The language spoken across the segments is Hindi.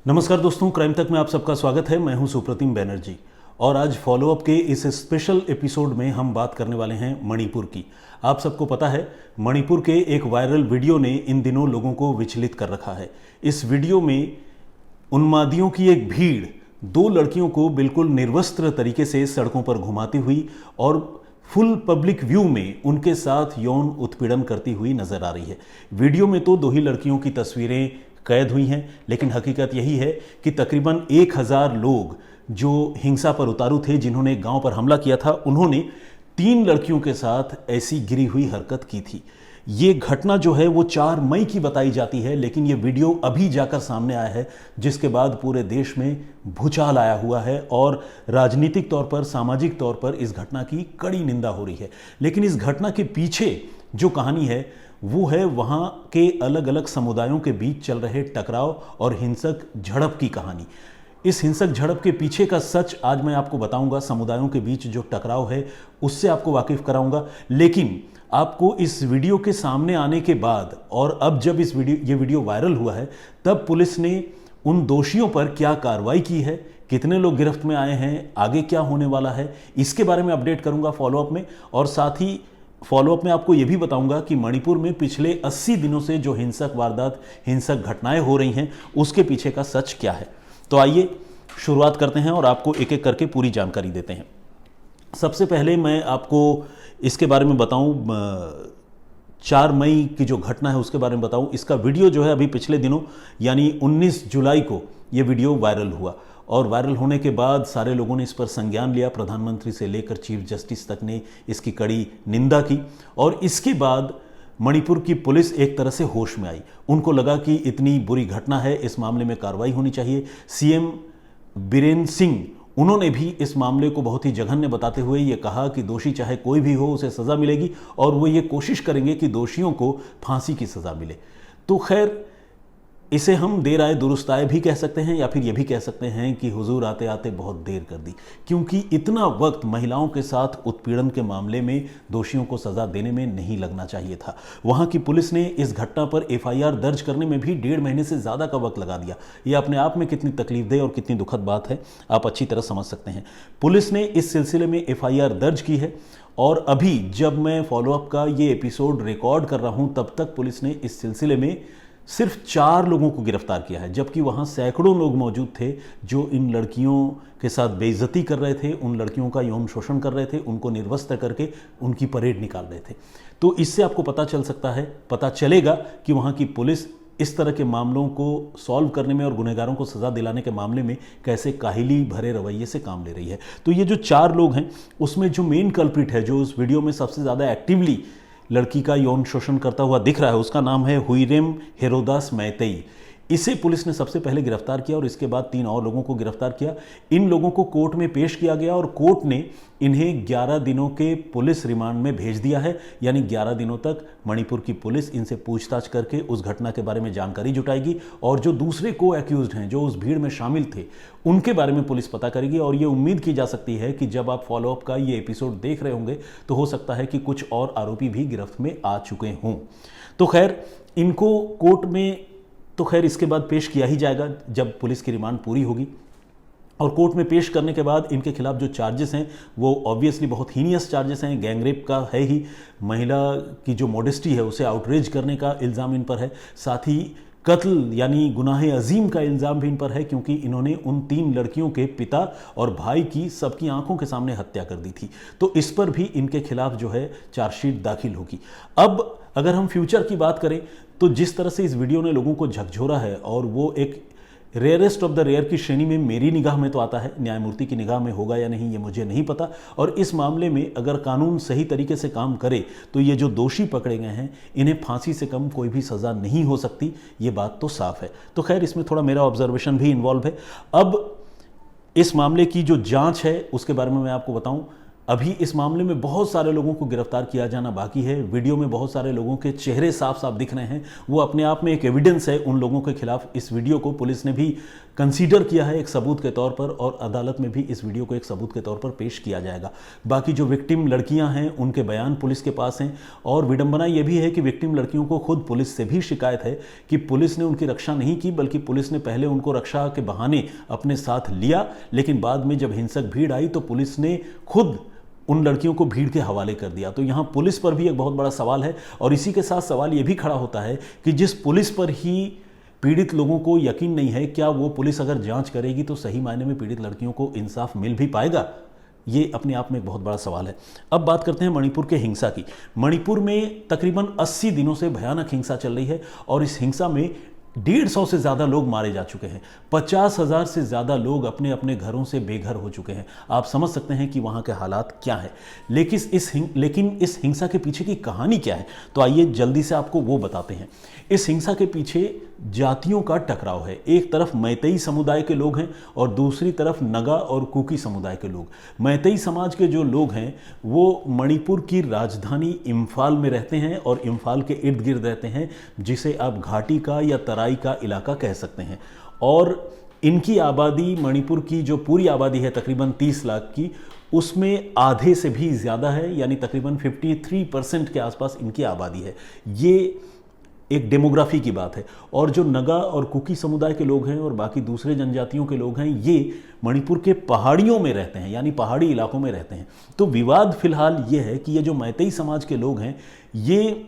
नमस्कार दोस्तों, क्राइम तक में आप सबका स्वागत है। मैं हूं सुप्रतिम बैनर्जी और आज फॉलोअप के इस स्पेशल एपिसोड में हम बात करने वाले हैं मणिपुर की। आप सबको पता है, मणिपुर के एक वायरल वीडियो ने इन दिनों लोगों को विचलित कर रखा है। इस वीडियो में उन्मादियों की एक भीड़ दो लड़कियों को बिल्कुल निर्वस्त्र तरीके से सड़कों पर घुमाती हुई और फुल पब्लिक व्यू में उनके साथ यौन उत्पीड़न करती हुई नजर आ रही है। वीडियो में तो दो ही लड़कियों की तस्वीरें कैद हुई हैं, लेकिन हकीकत यही है कि तकरीबन 1000 लोग जो हिंसा पर उतारू थे, जिन्होंने गांव पर हमला किया था, उन्होंने 3 लड़कियों के साथ ऐसी गिरी हुई हरकत की थी। ये घटना जो है वो 4 मई की बताई जाती है, लेकिन ये वीडियो अभी जाकर सामने आया है, जिसके बाद पूरे देश में भूचाल आया हुआ है और राजनीतिक तौर पर, सामाजिक तौर पर इस घटना की कड़ी निंदा हो रही है। लेकिन इस घटना के पीछे जो कहानी है वो है वहाँ के अलग अलग समुदायों के बीच चल रहे टकराव और हिंसक झड़प की कहानी। इस हिंसक झड़प के पीछे का सच आज मैं आपको बताऊंगा। समुदायों के बीच जो टकराव है उससे आपको वाकिफ कराऊंगा। लेकिन आपको इस वीडियो के सामने आने के बाद और अब जब ये वीडियो वायरल हुआ है, तब पुलिस ने उन दोषियों पर क्या कार्रवाई की है, कितने लोग गिरफ्त में आए हैं, आगे क्या होने वाला है, इसके बारे में अपडेट करूंगा फॉलोअप में। और साथ ही फॉलोअप में आपको यह भी बताऊंगा कि मणिपुर में पिछले 80 दिनों से जो हिंसक वारदात, हिंसक घटनाएं हो रही हैं, उसके पीछे का सच क्या है। तो आइए शुरुआत करते हैं और आपको एक एक करके पूरी जानकारी देते हैं। सबसे पहले मैं आपको इसके बारे में बताऊं, 4 मई की जो घटना है उसके बारे में बताऊं। इसका वीडियो जो है अभी पिछले दिनों यानी 19 जुलाई को यह वीडियो वायरल हुआ और वायरल होने के बाद सारे लोगों ने इस पर संज्ञान लिया। प्रधानमंत्री से लेकर चीफ जस्टिस तक ने इसकी कड़ी निंदा की और इसके बाद मणिपुर की पुलिस एक तरह से होश में आई। उनको लगा कि इतनी बुरी घटना है, इस मामले में कार्रवाई होनी चाहिए। सीएम बीरेन सिंह, उन्होंने भी इस मामले को बहुत ही जघन्य बताते हुए ये कहा कि दोषी चाहे कोई भी हो, उसे सज़ा मिलेगी और वो ये कोशिश करेंगे कि दोषियों को फांसी की सज़ा मिले। तो खैर, इसे हम देर आए दुरुस्त आए भी कह सकते हैं या फिर यह भी कह सकते हैं कि हुजूर आते आते बहुत देर कर दी, क्योंकि इतना वक्त महिलाओं के साथ उत्पीड़न के मामले में दोषियों को सज़ा देने में नहीं लगना चाहिए था। वहाँ की पुलिस ने इस घटना पर एफआईआर दर्ज करने में भी 1.5 महीने से ज़्यादा का वक्त लगा दिया। ये अपने आप में कितनी तकलीफदेह और कितनी दुखद बात है, आप अच्छी तरह समझ सकते हैं। पुलिस ने इस सिलसिले में एफआईआर दर्ज की है और अभी जब मैं फॉलोअप का ये एपिसोड रिकॉर्ड कर रहा हूँ, तब तक पुलिस ने इस सिलसिले में सिर्फ 4 लोगों को गिरफ्तार किया है, जबकि वहाँ सैकड़ों लोग मौजूद थे जो इन लड़कियों के साथ बेइज्जती कर रहे थे, उन लड़कियों का यौन शोषण कर रहे थे, उनको निर्वस्त्र करके उनकी परेड निकाल रहे थे। तो इससे आपको पता चलेगा कि वहाँ की पुलिस इस तरह के मामलों को सॉल्व करने में और गुनहगारों को सज़ा दिलाने के मामले में कैसे काहिली भरे रवैये से काम ले रही है। तो ये जो 4 लोग हैं, उसमें जो मेन कल्प्रिट है, जो उस वीडियो में सबसे ज़्यादा एक्टिवली लड़की का यौन शोषण करता हुआ दिख रहा है, उसका नाम है हुइरेम हेरोदास मैतेई। इसे पुलिस ने सबसे पहले गिरफ्तार किया और इसके बाद 3 और लोगों को गिरफ्तार किया। इन लोगों को कोर्ट में पेश किया गया और कोर्ट ने इन्हें 11 दिनों के पुलिस रिमांड में भेज दिया है। यानी 11 दिनों तक मणिपुर की पुलिस इनसे पूछताछ करके उस घटना के बारे में जानकारी जुटाएगी और जो दूसरे को एक्यूज्ड हैं, जो उस भीड़ में शामिल थे, उनके बारे में पुलिस पता करेगी। और ये उम्मीद की जा सकती है कि जब आप फॉलोअप का ये एपिसोड देख रहे होंगे तो हो सकता है कि कुछ और आरोपी भी गिरफ्त में आ चुके हों। तो खैर, इनको कोर्ट में तो खैर इसके बाद पेश किया ही जाएगा जब पुलिस की रिमांड पूरी होगी। और कोर्ट में पेश करने के बाद इनके खिलाफ जो चार्जेस हैं वो ऑब्वियसली बहुत हीनियस चार्जेस हैं। गैंगरेप का है ही, महिला की जो मॉडेस्टी है उसे आउटरेज करने का इल्ज़ाम इन पर है, साथ ही कत्ल यानी गुनाह अजीम का इल्ज़ाम भी इन पर है, क्योंकि इन्होंने उन 3 लड़कियों के पिता और भाई की सबकी आंखों के सामने हत्या कर दी थी। तो इस पर भी इनके खिलाफ जो है चार्जशीट दाखिल होगी। अब अगर हम फ्यूचर की बात करें तो जिस तरह से इस वीडियो ने लोगों को झकझोरा है, और वो एक रेयरेस्ट ऑफ द रेयर की श्रेणी में मेरी निगाह में तो आता है, न्यायमूर्ति की निगाह में होगा या नहीं ये मुझे नहीं पता। और इस मामले में अगर कानून सही तरीके से काम करे तो ये जो दोषी पकड़े गए हैं, इन्हें फांसी से कम कोई भी सज़ा नहीं हो सकती, ये बात तो साफ है। तो खैर, इसमें थोड़ा मेरा ऑब्जर्वेशन भी इन्वॉल्व है। अब इस मामले की जो जांच है उसके बारे में मैं आपको बताऊं। अभी इस मामले में बहुत सारे लोगों को गिरफ्तार किया जाना बाकी है। वीडियो में बहुत सारे लोगों के चेहरे साफ साफ दिख रहे हैं, वो अपने आप में एक एविडेंस है उन लोगों के खिलाफ। इस वीडियो को पुलिस ने भी कंसीडर किया है एक सबूत के तौर पर, और अदालत में भी इस वीडियो को एक सबूत के तौर पर पेश किया जाएगा। बाकी जो विक्टिम लड़कियां हैं उनके बयान पुलिस के पास हैं, और विडंबना यह भी है कि विक्टिम लड़कियों को खुद पुलिस से भी शिकायत है कि पुलिस ने उनकी रक्षा नहीं की, बल्कि पुलिस ने पहले उनको रक्षा के बहाने अपने साथ लिया, लेकिन बाद में जब हिंसक भीड़ आई तो पुलिस ने खुद उन लड़कियों को भीड़ के हवाले कर दिया। तो यहाँ पुलिस पर भी एक बहुत बड़ा सवाल है, और इसी के साथ सवाल ये भी खड़ा होता है कि जिस पुलिस पर ही पीड़ित लोगों को यकीन नहीं है, क्या वो पुलिस अगर जांच करेगी तो सही मायने में पीड़ित लड़कियों को इंसाफ मिल भी पाएगा? ये अपने आप में एक बहुत बड़ा सवाल है। अब बात करते हैं मणिपुर के हिंसा की। मणिपुर में तकरीबन 80 दिनों से भयानक हिंसा चल रही है, और इस हिंसा में 150 से ज़्यादा लोग मारे जा चुके हैं। 50,000 से ज़्यादा लोग अपने अपने घरों से बेघर हो चुके हैं। आप समझ सकते हैं कि वहाँ के हालात क्या है। लेकिन इस हिंसा के पीछे की कहानी क्या है, तो आइए जल्दी से आपको वो बताते हैं। इस हिंसा के पीछे जातियों का टकराव है। एक तरफ मैतेई समुदाय के लोग हैं और दूसरी तरफ नगा और कुकी समुदाय के लोग। मैतेई समाज के जो लोग हैं वो मणिपुर की राजधानी इम्फाल में रहते हैं, और इम्फाल के इर्द गिर्द रहते हैं, जिसे आप घाटी का या तराई का इलाका कह सकते हैं। और इनकी आबादी, मणिपुर की जो पूरी आबादी है तकरीबन 30 लाख की, उसमें आधे से भी ज़्यादा है, यानी तकरीबन 53% के आसपास इनकी आबादी है। ये एक डेमोग्राफी की बात है। और जो नगा और कुकी समुदाय के लोग हैं और बाकी दूसरे जनजातियों के लोग हैं, ये मणिपुर के पहाड़ियों में रहते हैं, यानी पहाड़ी इलाकों में रहते हैं। तो विवाद फिलहाल ये है कि ये जो मैतेई समाज के लोग हैं, ये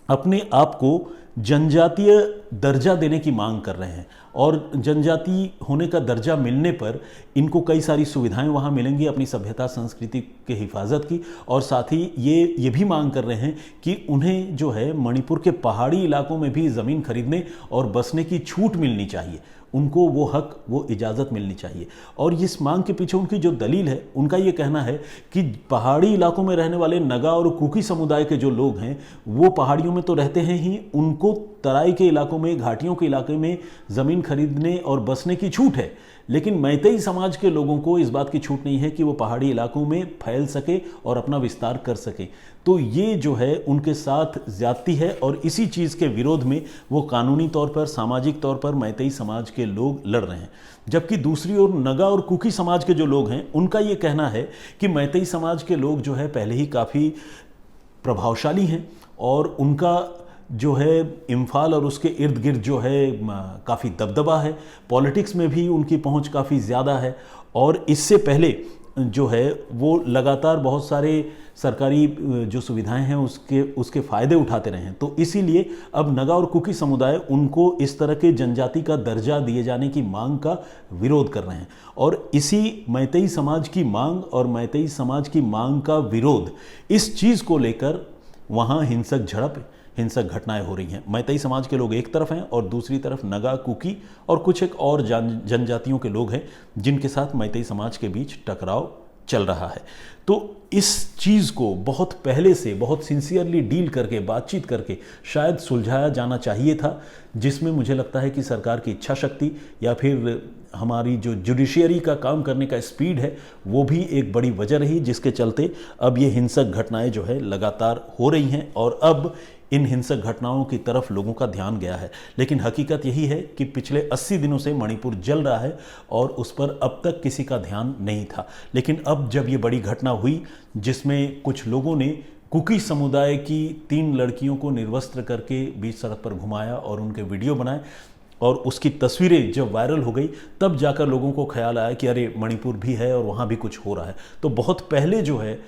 अपने आप को जनजातीय दर्जा देने की मांग कर रहे हैं, और जनजाति होने का दर्जा मिलने पर इनको कई सारी सुविधाएं वहाँ मिलेंगी अपनी सभ्यता संस्कृति के हिफाजत की, और साथ ही ये भी मांग कर रहे हैं कि उन्हें जो है मणिपुर के पहाड़ी इलाकों में भी ज़मीन खरीदने और बसने की छूट मिलनी चाहिए। उनको वो हक, वो इजाज़त मिलनी चाहिए। और इस मांग के पीछे उनकी जो दलील है, उनका ये कहना है कि पहाड़ी इलाकों में रहने वाले नगा और कुकी समुदाय के जो लोग हैं वो पहाड़ियों में तो रहते हैं ही, उनको तराई के इलाकों में, घाटियों के इलाके में ज़मीन खरीदने और बसने की छूट है, लेकिन मैतेई समाज के लोगों को इस बात की छूट नहीं है कि वो पहाड़ी इलाकों में फैल सके और अपना विस्तार कर सके। तो ये जो है उनके साथ ज्यादती है, और इसी चीज़ के विरोध में वो कानूनी तौर पर, सामाजिक तौर पर मैतेई समाज के लोग लड़ रहे हैं। जबकि दूसरी ओर नगा और कुकी समाज के जो लोग हैं, उनका ये कहना है कि मैतेई समाज के लोग जो है पहले ही काफ़ी प्रभावशाली हैं, और उनका जो है इम्फाल और उसके इर्द गिर्द जो है काफ़ी दबदबा है, पॉलिटिक्स में भी उनकी पहुंच काफ़ी ज़्यादा है, और इससे पहले जो है वो लगातार बहुत सारे सरकारी जो सुविधाएं हैं उसके फ़ायदे उठाते रहे हैं। तो इसीलिए अब नगा और कुकी समुदाय उनको इस तरह के जनजाति का दर्जा दिए जाने की मांग का विरोध कर रहे हैं, और इसी मैतेई समाज की मांग और मैतेई समाज की मांग का विरोध, इस चीज़ को लेकर वहाँ हिंसक घटनाएं हो रही हैं। मैतेई समाज के लोग एक तरफ हैं और दूसरी तरफ नगा, कुकी और कुछ एक और जनजातियों के लोग हैं जिनके साथ मैतेई समाज के बीच टकराव चल रहा है। तो इस चीज़ को बहुत पहले से बहुत सिंसियरली डील करके, बातचीत करके शायद सुलझाया जाना चाहिए था, जिसमें मुझे लगता है कि सरकार की इच्छा शक्ति या फिर हमारी जो जुडिशियरी का काम करने का स्पीड है वो भी एक बड़ी वजह रही, जिसके चलते अब ये हिंसक घटनाएं जो है लगातार हो रही हैं, और अब इन हिंसक घटनाओं की तरफ लोगों का ध्यान गया है। लेकिन हकीकत यही है कि पिछले 80 दिनों से मणिपुर जल रहा है और उस पर अब तक किसी का ध्यान नहीं था। लेकिन अब जब ये बड़ी घटना हुई, जिसमें कुछ लोगों ने कुकी समुदाय की 3 लड़कियों को निर्वस्त्र करके बीच सड़क पर घुमाया और उनके वीडियो बनाए, और उसकी तस्वीरें जब वायरल हो गई, तब जाकर लोगों को ख्याल आया कि अरे मणिपुर भी है और वहाँ भी कुछ हो रहा है। तो बहुत पहले जो है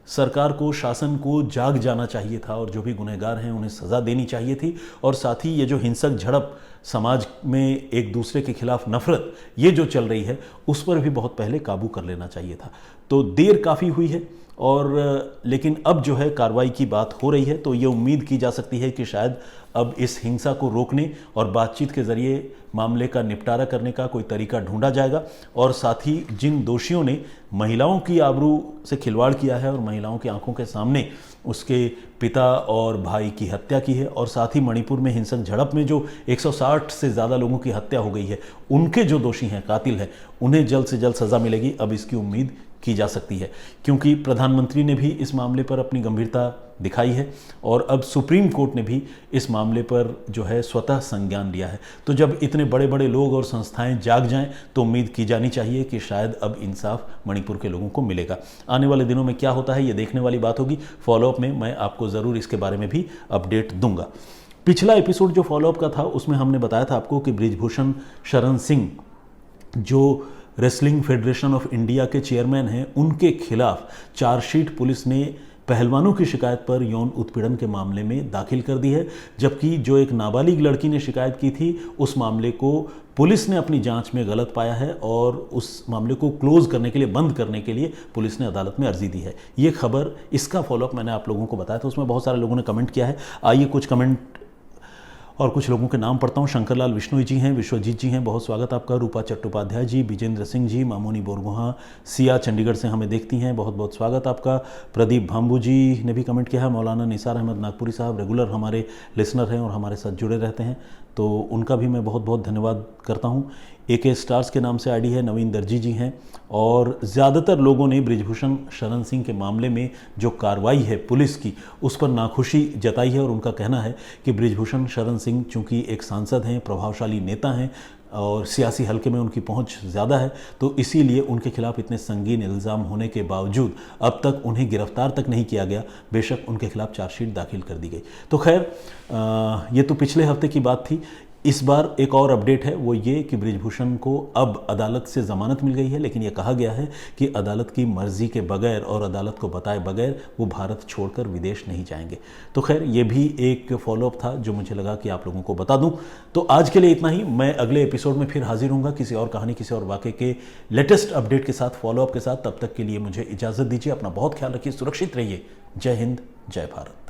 सरकार को, शासन को जाग जाना चाहिए था, और जो भी गुनहगार हैं उन्हें सज़ा देनी चाहिए थी, और साथ ही ये जो हिंसक झड़प, समाज में एक दूसरे के खिलाफ नफरत ये जो चल रही है, उस पर भी बहुत पहले काबू कर लेना चाहिए था। तो देर काफ़ी हुई है, और लेकिन अब जो है कार्रवाई की बात हो रही है, तो ये उम्मीद की जा सकती है कि शायद अब इस हिंसा को रोकने और बातचीत के ज़रिए मामले का निपटारा करने का कोई तरीका ढूंढा जाएगा, और साथ ही जिन दोषियों ने महिलाओं की आबरू से खिलवाड़ किया है और महिलाओं की आंखों के सामने उसके पिता और भाई की हत्या की है, और साथ ही मणिपुर में हिंसक झड़प में जो 160 से ज़्यादा लोगों की हत्या हो गई है, उनके जो दोषी हैं, कातिल हैं, उन्हें जल्द से जल्द सज़ा मिलेगी, अब इसकी उम्मीद की जा सकती है, क्योंकि प्रधानमंत्री ने भी इस मामले पर अपनी गंभीरता दिखाई है और अब सुप्रीम कोर्ट ने भी इस मामले पर जो है स्वतः संज्ञान लिया है। तो जब इतने बड़े बड़े लोग और संस्थाएं जाग जाएं तो उम्मीद की जानी चाहिए कि शायद अब इंसाफ मणिपुर के लोगों को मिलेगा। आने वाले दिनों में क्या होता है ये देखने वाली बात होगी। फॉलोअप में मैं आपको ज़रूर इसके बारे में भी अपडेट दूंगा। पिछला एपिसोड जो फॉलोअप का था उसमें हमने बताया था आपको कि बृजभूषण शरण सिंह जो रेसलिंग फेडरेशन ऑफ इंडिया के चेयरमैन हैं, उनके खिलाफ चार्जशीट पुलिस ने पहलवानों की शिकायत पर यौन उत्पीड़न के मामले में दाखिल कर दी है, जबकि जो एक नाबालिग लड़की ने शिकायत की थी उस मामले को पुलिस ने अपनी जांच में गलत पाया है और उस मामले को क्लोज करने के लिए, बंद करने के लिए पुलिस ने अदालत में अर्जी दी है। ये खबर, इसका फॉलोअप मैंने आप लोगों को बताया था, उसमें बहुत सारे लोगों ने कमेंट किया है। आइए कुछ कमेंट और कुछ लोगों के नाम पढ़ता हूँ। शंकरलाल विश्नोई जी हैं, विश्वजीत जी हैं, बहुत स्वागत आपका। रूपा चट्टोपाध्याय जी, विजेंद्र सिंह जी, मामोनी बोरगोहा, सिया चंडीगढ़ से हमें देखती हैं, बहुत बहुत स्वागत आपका। प्रदीप भाम्बू जी ने भी कमेंट किया है। मौलाना निसार अहमद नागपुरी साहब रेगुलर हमारे लिसनर हैं और हमारे साथ जुड़े रहते हैं, तो उनका भी मैं बहुत बहुत धन्यवाद करता हूँ। AK स्टार्स के नाम से आईडी है, नवीन दर्जी जी हैं। और ज़्यादातर लोगों ने बृजभूषण शरण सिंह के मामले में जो कार्रवाई है पुलिस की उस पर नाखुशी जताई है और उनका कहना है कि बृजभूषण शरण सिंह चूँकि एक सांसद हैं, प्रभावशाली नेता हैं और सियासी हलके में उनकी पहुंच ज़्यादा है, तो इसीलिए उनके खिलाफ इतने संगीन इल्ज़ाम होने के बावजूद अब तक उन्हें गिरफ्तार तक नहीं किया गया, बेशक उनके खिलाफ चार्जशीट दाखिल कर दी गई। तो खैर ये तो पिछले हफ्ते की बात थी। इस बार एक और अपडेट है, वो ये कि बृजभूषण को अब अदालत से ज़मानत मिल गई है, लेकिन ये कहा गया है कि अदालत की मर्ज़ी के बगैर और अदालत को बताए बगैर वो भारत छोड़कर विदेश नहीं जाएंगे। तो खैर ये भी एक फॉलोअप था जो मुझे लगा कि आप लोगों को बता दूं। तो आज के लिए इतना ही। मैं अगले एपिसोड में फिर हाजिर होऊंगा किसी और कहानी, किसी और वाक़े के लेटेस्ट अपडेट के साथ, फॉलोअप के साथ। तब तक के लिए मुझे इजाज़त दीजिए। अपना बहुत ख्याल रखिए, सुरक्षित रहिए। जय हिंद, जय भारत।